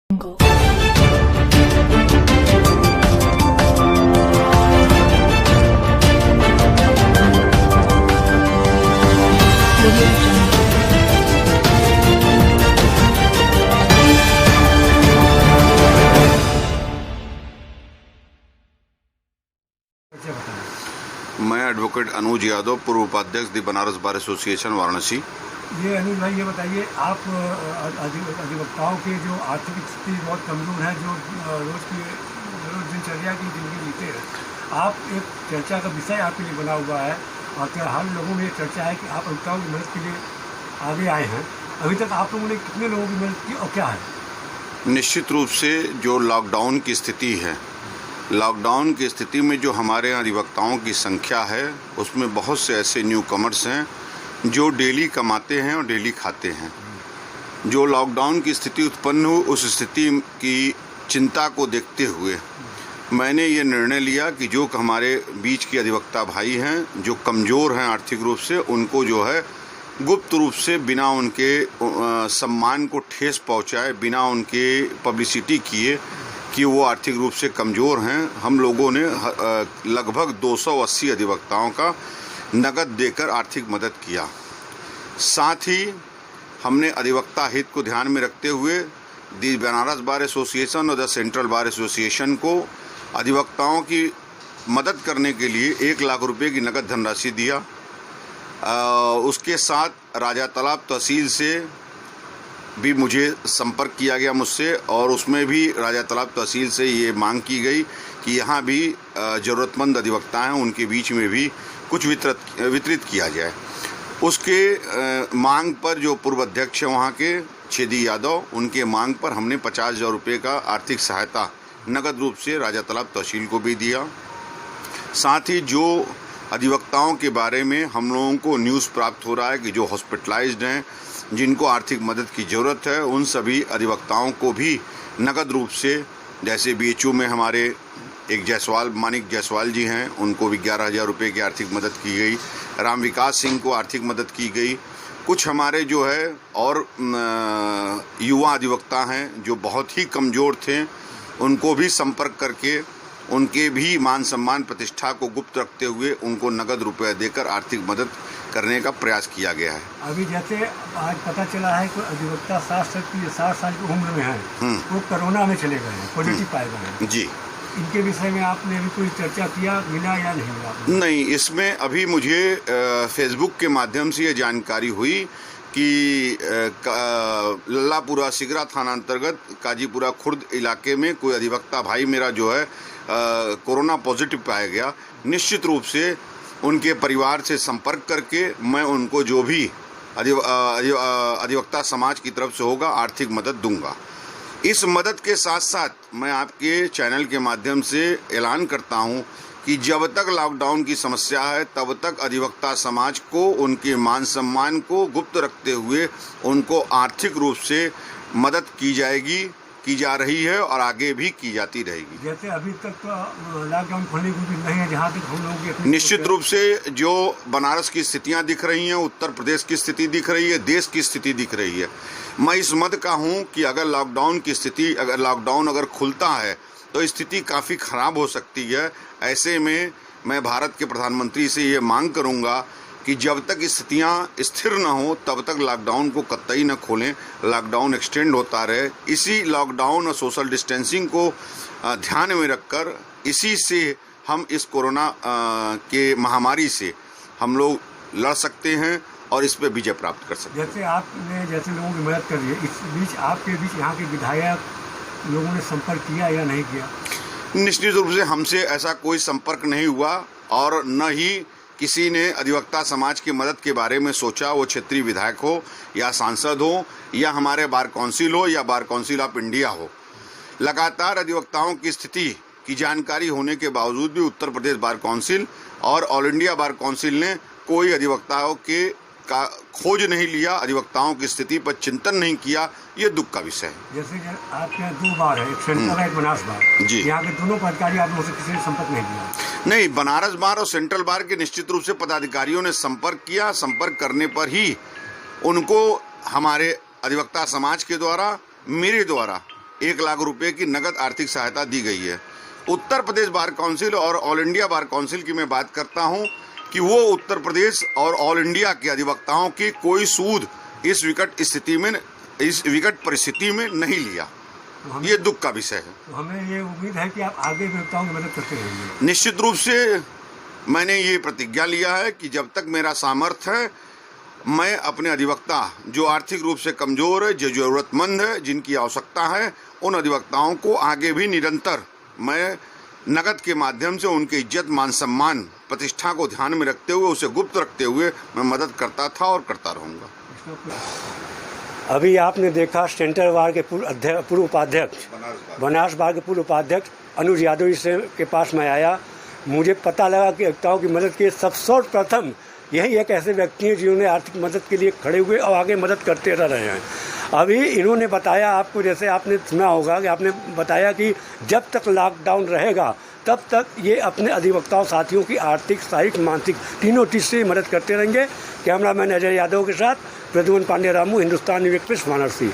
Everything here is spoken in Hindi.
Jungle. Audio Jungle. मैं एडवोकेट अनुज यादव, पूर्व उपाध्यक्ष दी बनारस बार एसोसिएशन वाराणसी। ये अनुज भाई, ये बताइए, आप अधिवक्ताओं के जो आर्थिक स्थिति बहुत कमजोर है, जो रोज दिनचर्या की जिंदगी जीते हैं, आप एक चर्चा का विषय आपके लिए बना हुआ है और हर लोगों में ये चर्चा है कि आप अधिवक्ताओं की मदद के लिए आगे आए हैं। अभी तक आप लोगों ने कितने लोगों की मदद की और क्या है? निश्चित रूप से जो लॉकडाउन की स्थिति है, लॉकडाउन की स्थिति में जो हमारे यहाँ अधिवक्ताओं की संख्या है, उसमें बहुत से ऐसे न्यू कमर्स हैं जो डेली कमाते हैं और डेली खाते हैं। जो लॉकडाउन की स्थिति उत्पन्न हुई, उस स्थिति की चिंता को देखते हुए मैंने ये निर्णय लिया कि जो हमारे बीच के अधिवक्ता भाई हैं, जो कमज़ोर हैं आर्थिक रूप से, उनको जो है गुप्त रूप से बिना उनके सम्मान को ठेस पहुँचाए, बिना उनके पब्लिसिटी किए कि वो आर्थिक रूप से कमज़ोर हैं, हम लोगों ने लगभग 280 अधिवक्ताओं का नगद देकर आर्थिक मदद किया। साथ ही हमने अधिवक्ता हित को ध्यान में रखते हुए दी बनारस बार एसोसिएशन और द सेंट्रल बार एसोसिएशन को अधिवक्ताओं की मदद करने के लिए 1 लाख रुपए की नगद धनराशि दिया। उसके साथ राजा तालाब तहसील से भी मुझे संपर्क किया गया मुझसे, और उसमें भी राजा तालाब तहसील से ये मांग की गई कि यहाँ भी ज़रूरतमंद अधिवक्ता हैं, उनके बीच में भी कुछ वितरित किया जाए। उसके मांग पर जो पूर्व अध्यक्ष हैं वहाँ के छेदी यादव, उनके मांग पर हमने 50,000 रुपये का आर्थिक सहायता नगद रूप से राजा तालाब तहसील को भी दिया। साथ ही जो अधिवक्ताओं के बारे में हम लोगों को न्यूज़ प्राप्त हो रहा है कि जो हॉस्पिटलाइज्ड हैं, जिनको आर्थिक मदद की ज़रूरत है, उन सभी अधिवक्ताओं को भी नगद रूप से, जैसे BHU में हमारे एक मानिक जायसवाल जी हैं, उनको भी 11,000 रुपये की आर्थिक मदद की गई। राम विकास सिंह को आर्थिक मदद की गई। कुछ हमारे जो है और युवा अधिवक्ता हैं जो बहुत ही कमज़ोर थे, उनको भी संपर्क करके उनके भी मान सम्मान प्रतिष्ठा को गुप्त रखते हुए उनको नगद रुपये देकर आर्थिक मदद करने का प्रयास किया गया है। अभी जैसे आज पता चला है कि अधिवक्ता 60 साल की उम्र में है, वो कोरोना में चले गए हैं, पॉजिटिव पाए गए हैं। जी, इनके विषय में आपने अभी कोई चर्चा किया, मिला या नहीं मिला? नहीं, इसमें अभी मुझे फेसबुक के माध्यम से ये जानकारी हुई कि लल्लापुरा सिगरा थाना अंतर्गत काजीपुरा खुर्द इलाके में कोई अधिवक्ता भाई मेरा जो है कोरोना पॉजिटिव पाया गया। निश्चित रूप से उनके परिवार से संपर्क करके मैं उनको जो भी अधिवक्ता समाज की तरफ से होगा आर्थिक मदद दूंगा। इस मदद के साथ साथ मैं आपके चैनल के माध्यम से ऐलान करता हूं कि जब तक लॉकडाउन की समस्या है, तब तक अधिवक्ता समाज को उनके मान सम्मान को गुप्त रखते हुए उनको आर्थिक रूप से मदद की जाएगी, की जा रही है और आगे भी की जाती रहेगी। जैसे अभी तक तो लॉकडाउन खोलने की नहीं है, जहाँ तक हम लोगों की निश्चित रूप से जो बनारस की स्थितियां दिख रही हैं, उत्तर प्रदेश की स्थिति दिख रही है, देश की स्थिति दिख रही है, मैं इस मत का हूं कि अगर लॉकडाउन अगर खुलता है तो स्थिति काफ़ी ख़राब हो सकती है। ऐसे में मैं भारत के प्रधानमंत्री से ये मांग करूंगा कि जब तक स्थितियां स्थिर न हो, तब तक लॉकडाउन को कतई न खोलें, लॉकडाउन एक्सटेंड होता रहे। इसी लॉकडाउन और सोशल डिस्टेंसिंग को ध्यान में रखकर इसी से हम इस कोरोना के महामारी से हम लोग लड़ सकते हैं और इस पर विजय प्राप्त कर सकते हैं। जैसे आपने जैसे लोगों की मदद कर दी, इस बीच आपके बीच यहाँ के विधायक लोगों ने संपर्क किया या नहीं किया? निश्चित रूप से हमसे ऐसा कोई संपर्क नहीं हुआ और न ही किसी ने अधिवक्ता समाज की मदद के बारे में सोचा, वो क्षेत्रीय विधायक हो या सांसद हो या हमारे बार काउंसिल हो या बार काउंसिल ऑफ इंडिया हो। लगातार अधिवक्ताओं की स्थिति की जानकारी होने के बावजूद भी उत्तर प्रदेश बार काउंसिल और ऑल इंडिया बार काउंसिल ने कोई अधिवक्ताओं के का खोज नहीं लिया, अधिवक्ताओं की स्थिति पर चिंतन नहीं किया। ये दुख का विषय है। जैसे आपके यहाँ 2 बार है, एक सेंट्रल एक बनारस बार जी, यहाँ के दोनों पदाधिकारी आप लोगों से किसी ने संपर्क नहीं किया? नहीं, बनारस बार और सेंट्रल बार के निश्चित रूप से पदाधिकारियों ने संपर्क किया। संपर्क करने पर ही उनको हमारे अधिवक्ता समाज के द्वारा, मेरे द्वारा 1 लाख रुपए की नगद आर्थिक सहायता दी गई है। उत्तर प्रदेश बार काउंसिल और ऑल इंडिया बार काउंसिल की मैं बात करता हूं कि वो उत्तर प्रदेश और ऑल इंडिया के अधिवक्ताओं की कोई सूद इस विकट परिस्थिति में नहीं लिया। ये दुख का विषय है। तो हमें ये उम्मीद है कि आप आगे अधिवक्ताओं की मदद करते रहेंगे। निश्चित रूप से मैंने ये प्रतिज्ञा लिया है कि जब तक मेरा सामर्थ्य है मैं अपने अधिवक्ता जो आर्थिक रूप से कमजोर है, जो जरूरतमंद है, जिनकी आवश्यकता है, उन अधिवक्ताओं को आगे भी निरंतर मैं नगद के माध्यम से उनकी इज्जत, मान सम्मान, प्रतिष्ठा को ध्यान में रखते हुए, उसे गुप्त रखते हुए मैं मदद करता था और करता रहूँगा। अभी आपने देखा सेंट्रल बार के पूर्व उपाध्यक्ष बनारस बार के पूर्व उपाध्यक्ष अनुज यादव जी से के पास मैं आया। मुझे पता लगा कि अधिवक्ताओं की मदद के सर्वप्रथम यही एक ऐसे व्यक्ति हैं जिन्होंने आर्थिक मदद के लिए खड़े हुए और आगे मदद करते रह रहे हैं। अभी इन्होंने बताया आपको, जैसे आपने सुना होगा कि आपने बताया कि जब तक लॉकडाउन रहेगा तब तक ये अपने अधिवक्ताओं साथियों की आर्थिक, शारीरिक, मानसिक तीनों चीज़ से मदद करते रहेंगे। कैमरामैन अजय यादव के साथ प्रद्युमन पांडे रामू, हिंदुस्तान न्यूज़ एक्सप्रेस, वाराणसी।